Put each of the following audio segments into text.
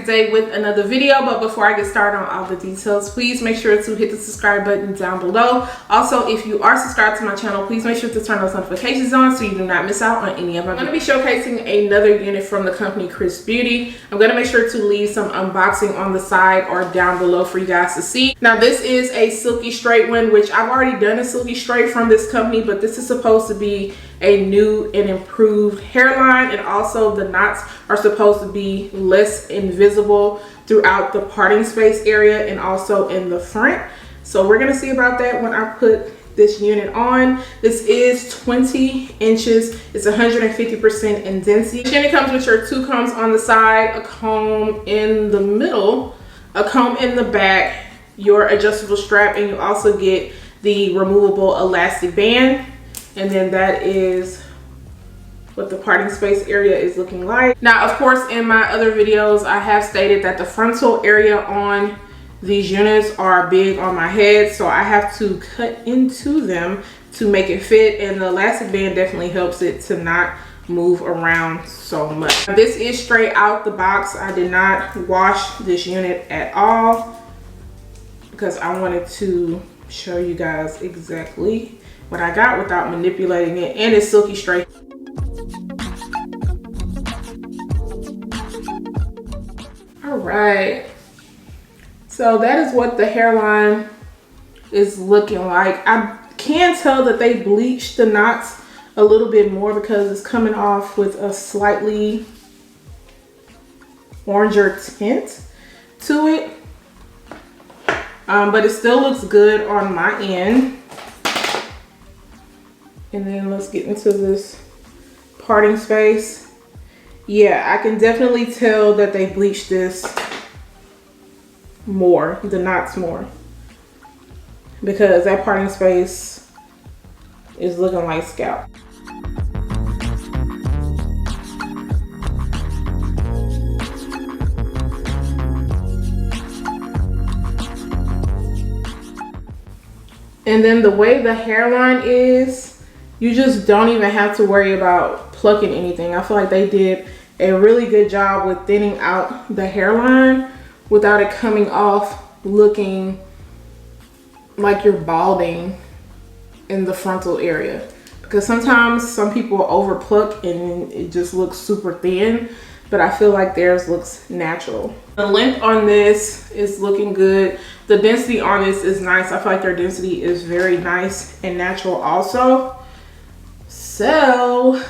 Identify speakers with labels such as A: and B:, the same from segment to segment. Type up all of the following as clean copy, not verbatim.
A: today with another video, but before I get started on all the details, please make sure to hit the subscribe button down below. Also, if you are subscribed to my channel, please make sure to turn those notifications on so you do not miss out on any of my videos. I'm going to be showcasing another unit from the company XrsBeauty. I'm going to make sure to leave some unboxing on the side or down below for you guys to see. Now, this is a silky straight one, which I've already done a silky straight from this company, but this is supposed to be a new and improved hairline, and also the knots are supposed to be less invisible throughout the parting space area and also in the front. So we're gonna see about that when I put this unit on. This is 20 inches. It's 150% in density. This unit comes with your 2 combs on the side, a comb in the middle, a comb in the back, your adjustable strap, and you also get the removable elastic band. And then that is what the parting space area is looking like. Now, of course, in my other videos, I have stated that the frontal area on these units are big on my head, so I have to cut into them to make it fit, and the elastic band definitely helps it to not move around so much. This is straight out the box. I did not wash this unit at all because I wanted to show you guys exactly what I got without manipulating it, and it's silky straight. All right, so that is what the hairline is looking like. I can tell that they bleached the knots a little bit more because it's coming off with a slightly oranger tint to it, but it still looks good on my end. And then let's get into this parting space. Yeah, I can definitely tell that they bleached this more, the knots more, because that parting space is looking like scalp. And then the way the hairline is, you just don't even have to worry about plucking anything. I feel like they did a really good job with thinning out the hairline without it coming off looking like you're balding in the frontal area. Because sometimes some people over pluck and it just looks super thin, but I feel like theirs looks natural. The length on this is looking good. The density on this is nice. I feel like their density is very nice and natural also. So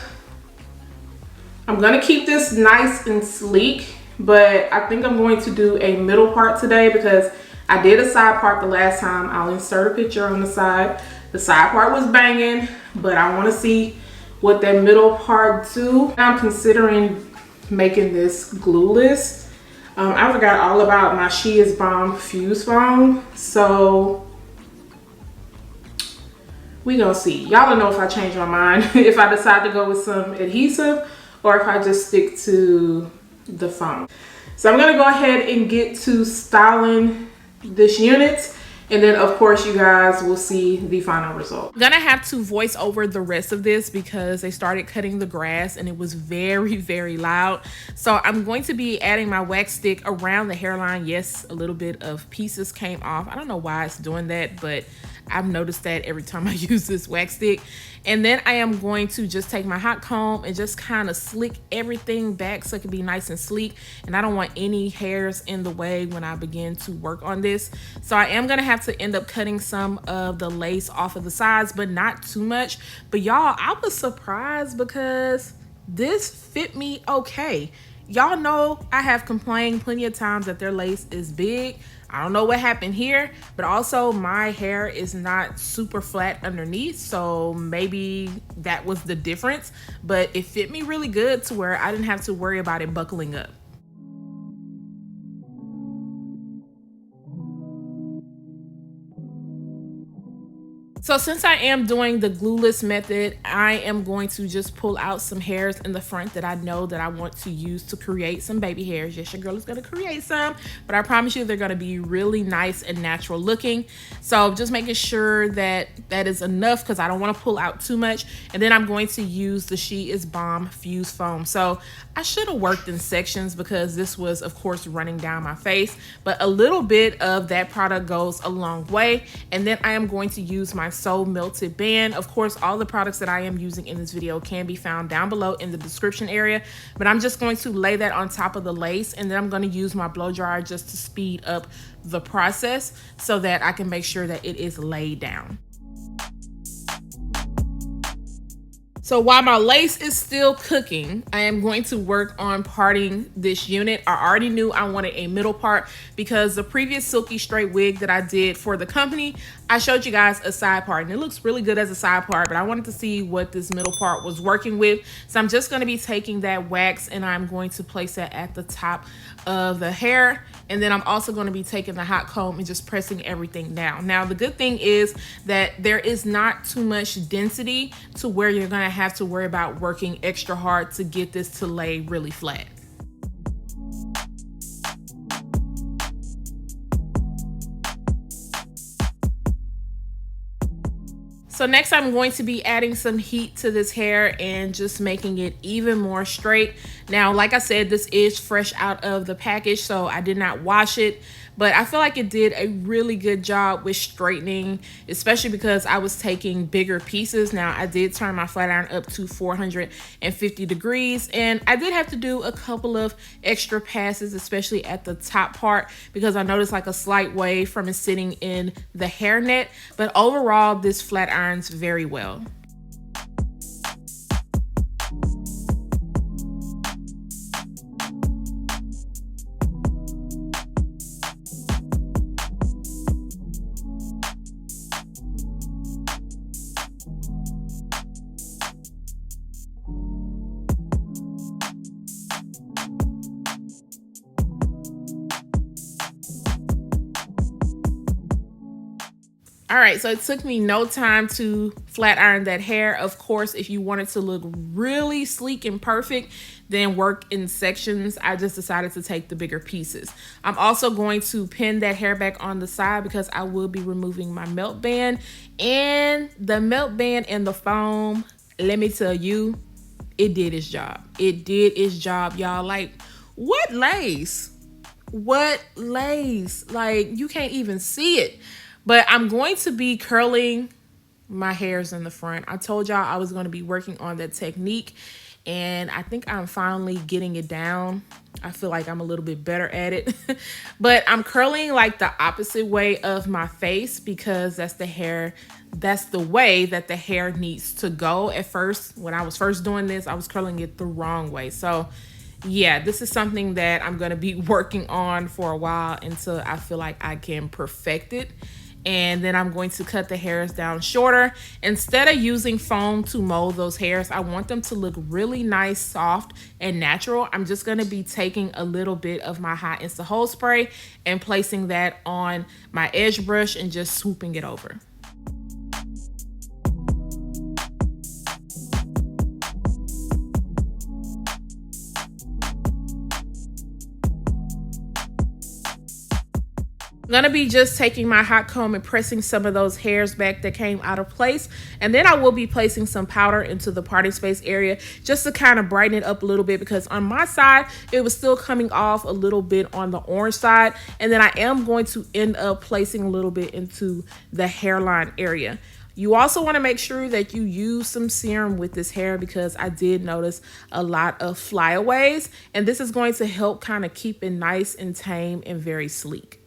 A: I'm gonna keep this nice and sleek, but I think I'm going to do a middle part today because I did a side part the last time. I'll insert a picture on the side. The side part was banging, but I want to see what that middle part do. I'm considering making this glueless. I forgot all about my She Is Bomb Fuse Foam, so we gonna see. Y'all don't know if I change my mind if I decide to go with some adhesive or if I just stick to the foam. So I'm gonna go ahead and get to styling this unit, and then of course you guys will see the final result. I'm gonna have to voice over the rest of this because they started cutting the grass and it was very, very loud. So I'm going to be adding my wax stick around the hairline. Yes, a little bit of pieces came off. I don't know why it's doing that, but I've noticed that every time I use this wax stick. And then I am going to just take my hot comb and just kind of slick everything back so it can be nice and sleek. And I don't want any hairs in the way when I begin to work on this. So I am gonna have to end up cutting some of the lace off of the sides, but not too much. But y'all, I was surprised because this fit me okay. Y'all know I have complained plenty of times that their lace is big. I don't know what happened here, but also my hair is not super flat underneath, so maybe that was the difference, but it fit me really good to where I didn't have to worry about it buckling up. So since I am doing the glueless method, I am going to just pull out some hairs in the front that I know that I want to use to create some baby hairs. Yes, your girl is going to create some, but I promise you they're going to be really nice and natural looking. So just making sure that that is enough because I don't want to pull out too much. And then I'm going to use the She Is Bomb Fuse Foam. So I should have worked in sections because this was of course running down my face, but a little bit of that product goes a long way. And then I am going to use my So Melted band. Of course, all the products that I am using in this video can be found down below in the description area, but I'm just going to lay that on top of the lace, and then I'm going to use my blow dryer just to speed up the process so that I can make sure that it is laid down. So while my lace is still cooking, I am going to work on parting this unit. I already knew I wanted a middle part because the previous silky straight wig that I did for the company, I showed you guys a side part and it looks really good as a side part, but I wanted to see what this middle part was working with. So I'm just going to be taking that wax and I'm going to place that at the top of the hair. And then I'm also going to be taking the hot comb and just pressing everything down. Now, the good thing is that there is not too much density to where you're going to have to worry about working extra hard to get this to lay really flat. So next I'm going to be adding some heat to this hair and just making it even more straight. Now, like I said, this is fresh out of the package, so I did not wash it, but I feel like it did a really good job with straightening, especially because I was taking bigger pieces. Now, I did turn my flat iron up to 450 degrees, and I did have to do a couple of extra passes, especially at the top part, because I noticed like a slight wave from it sitting in the hairnet, but overall, this flat irons very well. All right, so it took me no time to flat iron that hair. Of course, if you want it to look really sleek and perfect, then work in sections. I just decided to take the bigger pieces. I'm also going to pin that hair back on the side because I will be removing my melt band. And the melt band and the foam, let me tell you, it did its job. It did its job, y'all. Like, what lace? What lace? Like, you can't even see it. But I'm going to be curling my hairs in the front. I told y'all I was going to be working on that technique, and I think I'm finally getting it down. I feel like I'm a little bit better at it. But I'm curling like the opposite way of my face because that's the way that the hair needs to go. At first, when I was first doing this, I was curling it the wrong way. So yeah, this is something that I'm going to be working on for a while until I feel like I can perfect it. And then I'm going to cut the hairs down shorter. Instead of using foam to mold those hairs, I want them to look really nice, soft, and natural. I'm just going to be taking a little bit of my hot Insta Hold spray and placing that on my edge brush and just swooping it over. I'm gonna be just taking my hot comb and pressing some of those hairs back that came out of place, and then I will be placing some powder into the parting space area just to kind of brighten it up a little bit, because on my side it was still coming off a little bit on the orange side, and then I am going to end up placing a little bit into the hairline area. You also want to make sure that you use some serum with this hair because I did notice a lot of flyaways, and this is going to help kind of keep it nice and tame and very sleek.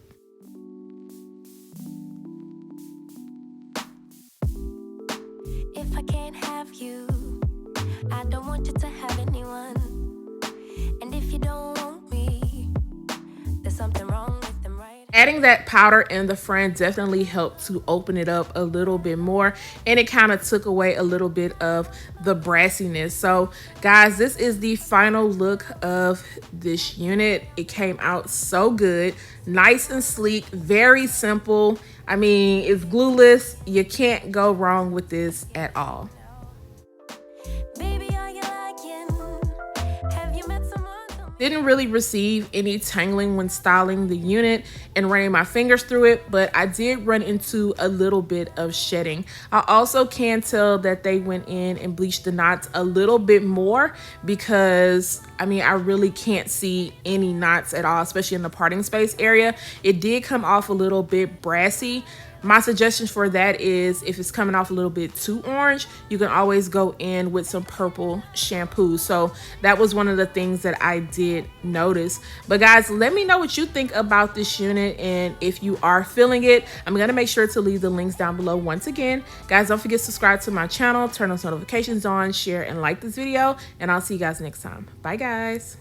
B: If I can't have you, I don't want you to have anyone. And if you don't want me, there's something wrong with them, right?
A: Adding that powder in the front definitely helped to open it up a little bit more, and it kind of took away a little bit of the brassiness. So guys, this is the final look of this unit. It came out so good, nice and sleek, very simple. I mean, it's glueless. You can't go wrong with this at all.
B: Baby, are you liking? Have you met someone?
A: Didn't really receive any tangling when styling the unit and running my fingers through it, but I did run into a little bit of shedding. I also can tell that they went in and bleached the knots a little bit more, because I mean, I really can't see any knots at all, especially in the parting space area. It did come off a little bit brassy. My suggestion for that is, if it's coming off a little bit too orange, you can always go in with some purple shampoo. So that was one of the things that I did notice. But guys, let me know what you think about this unit, and if you are feeling it. I'm gonna make sure to leave the links down below once again. Guys, don't forget to subscribe to my channel, turn those notifications on, share and like this video, and I'll see you guys next time. Bye guys.